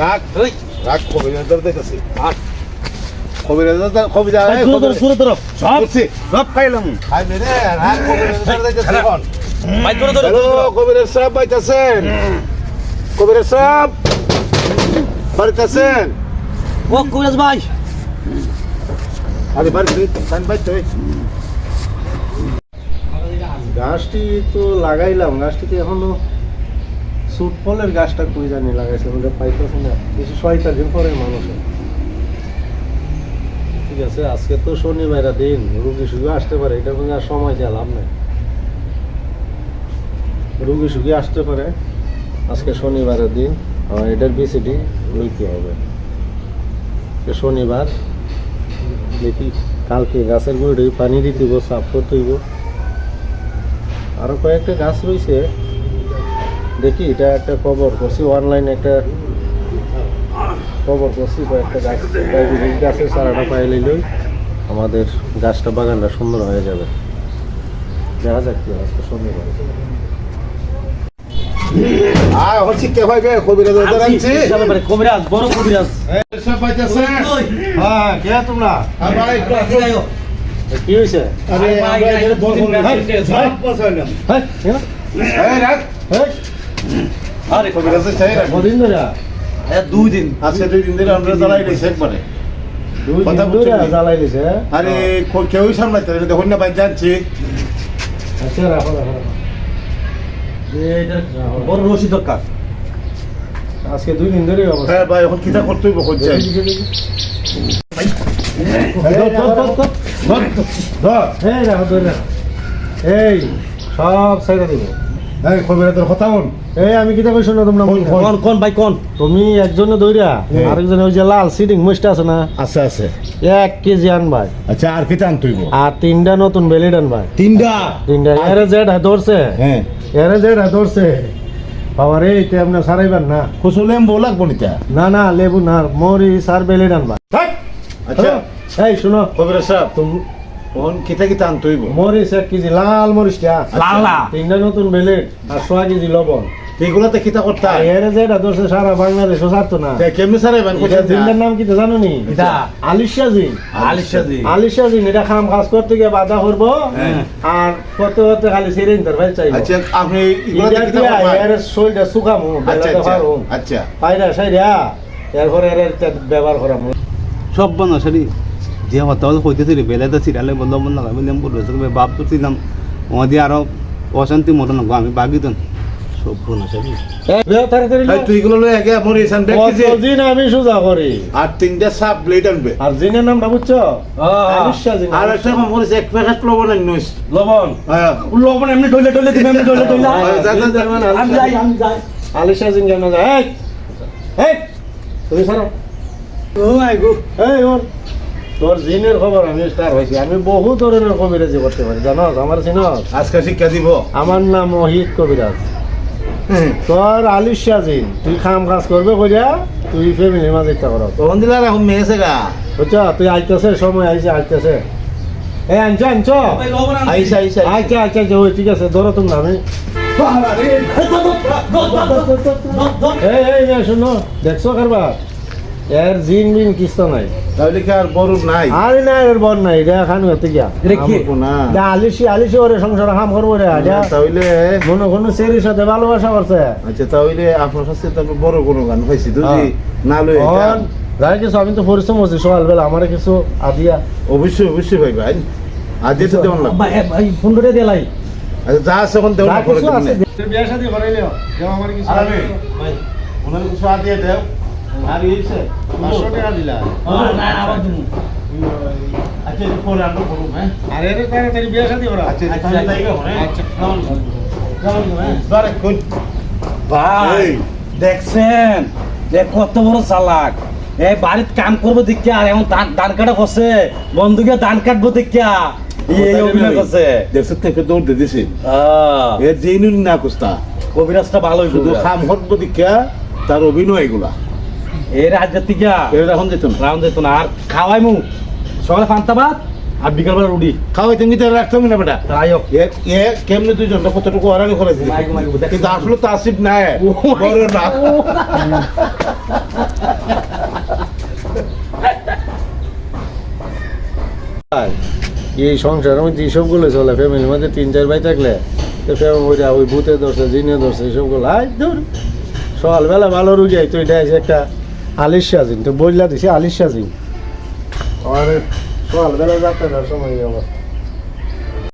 রাখ রাখ কবিরাজদার দেখেছি সব খাইলাম কবিরাজ সাহেব বাইতেছেন কবিরাজ সাহেব বাড়িতেছেন ও কবিরাজ ভাই আরে বাড়ি বাইতে গাছটি তো লাগাইলাম গাছটিতে এখনো সুট ফলের গাছটা কই জানি লাগাইছে বলে পাইতেছে না কিছু 6 দিন পরে মানুষের ঠিক আছে আজকে তো শনিবার দিন রুগী সুগী আসতে পারে এটা কোনো আর সময় দেওয়া লাভ নাই রুগী সুগী আসতে পারে আজকে শনিবারের দিন এটার বিসিডি লইতে হবে শনিবার দেখি কালকে গাছের গুঁড়ি পানি দিতে হইব সাফ করতে হইব আরো কয়েকটা গাছ রয়েছে দেখি এটা একটা খবর করছি অনলাইনে একটা খবর করছি কয়েকটা গাছ গাছের চারাটা পাইলেই আমাদের গাছটা বাগানটা সুন্দর হয়ে যাবে দেখা যাক কি আজকে শনিবার হচ্ছে কে ভাই কবিরাজ কবিরাজ বড় কবিরাজ সব পাইতেছে হ্যাঁ কে তোমরা কি হয়েছে আরে সব পছাইলাম আরে কবিরাজ চাই না কদিন ধরে 2 দিন আজকে 2 দিন ধরে আমরা জ্বালাই লইছি একবারে 2 দিন ধরে জ্বালাই লইছে আরে কেউই সামলাইতে পারে দেখুন না ভাই জানছি আচ্ছা রাখো রাখো এটা বড় রশি দরকার আজকে 2 দিন ধরে অবস্থা হ্যাঁ ভাই এখন কিটা করতে হইব কই যাই এই সব সাইডা দিব এই কবিরাজের কথা বল এই আমি কিটা কইছ না তোমরা কোন ভাই কোন তুমি একজনে দইরা আরেকজনে ওই যে লাল সিডিং মুছটা আছে না আছে আছে 1 কেজি আন ভাই আচ্ছা আর কি আনতে হইব আর 3টা নতুন বেলিড আন ভাই 3টা এর জেড ধরছে হ্যাঁ এর জেড ধরছে বাবা রে এটা আপনি সারাইবেন না কুসু লেম্বু লাগবো নিতা না না লেবু না মরি সার বেলিড আন ভাই আচ্ছা এই শুনো কবিরাজ সাহেব তুমি কোন কিটা আনতে হইব মরিচ 1 কেজি লাল মরিচটা লাল 3টা নতুন বেলিড আর 100 কেজি লবণ এগুলাতে কিটা করতে হয় এর যেটা ধরছে সারা বাংলাদেশও ছাড়তো না কেমনে সারাইবেন জিনের নাম কি তো জানো নি আলিশা জিন আলিশা জিন এটা খাম কাজ করতে গিয়ে বাধা করবো আর কত কত খালি সিরিন তার ভাই চাই আচ্ছা আপনি এগুলাতে কিটা করবেন এর শরীরটা শুকামু বেলাতে পারো আচ্ছা পায়রা সাইরা এরপরে এর ব্যবহার করামু সব বানা সারি যে হতাল হইতেছিল বেলাতে সিরালে বন্ধ বন্ধ লাগাবে লেম্বু রয়েছে বাপ তো ছিলাম ওদের আরো অশান্তি মতো না আমি বাগিতন সব বানা সারি তুই এগুলো লই আগে মরিচ আনবে কি যে জিন আমি সুজা করি আর 3টা সাব ব্লেড আনবে আর জিনের নামটা বুঝছো আলিশা জিন আর একটা মরিচ 1 প্যাকেট লবণ আনিস লবণ হ্যাঁ লবণ এমনি ডলে ডলে দিবে এমনি ডলে ডলে আমি যাই আলিশা জিন কেন যায় এই তুমি সারা ও মাই গো এই ওর তোর জিনের খবর আমি স্টার হয়েছি আমি বহু ধরনের কবিরাজি করতে পারি জানো আমার চিনস আজকে শিক্ষা দিব আমার নাম মোহিত কবিরাজ তোর আলিশা জিন তুই কাম কাজ করবে কইরা তুই ফ্যামিলির মাঝে একটা করো তখন দিলা এখন মেয়েছে গা বুঝছো তুই আইতেছে সময় আইতেছে এই আনছো আইসা আইসা আচ্ছা ওই ঠিক আছে ধরো তুমি আমি এই শুনো দেখছো কারবার এর জিন মিন কিস্ত নাই তাহলে কি আর বড় নাই আরে না এর বর নাই এটা খানু হতে গিয়া না আলিশি ওরে সংসার কাম করবো রে তাহলে কোনো সেরির সাথে ভালোবাসা করছে আচ্ছা তাহলে আপনার কাছে তো বড় কোনো গান পাইছি যদি না লই যাই কিছু আমি তো পরিশ্রম করছি সকালবেলা আমার কিছু আদিয়া অবশ্যই ভাই ভাই আজ যেতে দেবেন না ভাই ফোন করে দিলাই আচ্ছা যা আছে এখন দেও না করে বিয়ে শাদী করাইলেও দেও আমার কিছু ভাই ওনার কিছু আদিয়া দেও আর এইছে 500 টাকা দিলা না আবার তুমি আচ্ছা পরে আমরা করব হ্যাঁ আরে রে তাড়াতাড়ি বিয়ে শাদী করা আচ্ছা তাহলে যাইগো হ্যাঁ আচ্ছা বারে কোন ভাই দেখছেন যে কত বড় চালাক এই বাড়িতে কাম করবো দেখে আর এখন ধান কাটা করছে বন্ধুকে ধান কাটবো দেখে এই অভিনয় করছে দেখছ থেকে দৌড় দিয়ে দিছি এ জেনুইন না কুস্তা কবিরাজটা ভালোই শুধু খাম হটবো দীক্ষা তার অভিনয় এগুলা এর রাজ্যের থেকে এর এখন যেত না রাউন্ড যেত না আর খাওয়াই মু সকালে পান্তা ভাত আর বিকালবেলা রুটি খাওয়াই তুমি তো রাখতাম না বেটা তাই হোক এ কেমনে দুইজন কতটুকু আড়ানি করেছি কিন্তু আসলে তো আসিফ নাই বড় না আর এই সংসারের মধ্যে এইসবগুলো চলে ফ্যামিলির মধ্যে 3-4 ভাই থাকলে তো ওইটা ওই ভূতে ধরছে জিনে ধরছে এইসবগুলো আয় ধর সকালবেলা ভালো রুগী তো এটা আছে একটা আলিশা জিন তো বললা দিছে আলিশা জিন আর সকালবেলা যাতে না সময় এই অবস্থা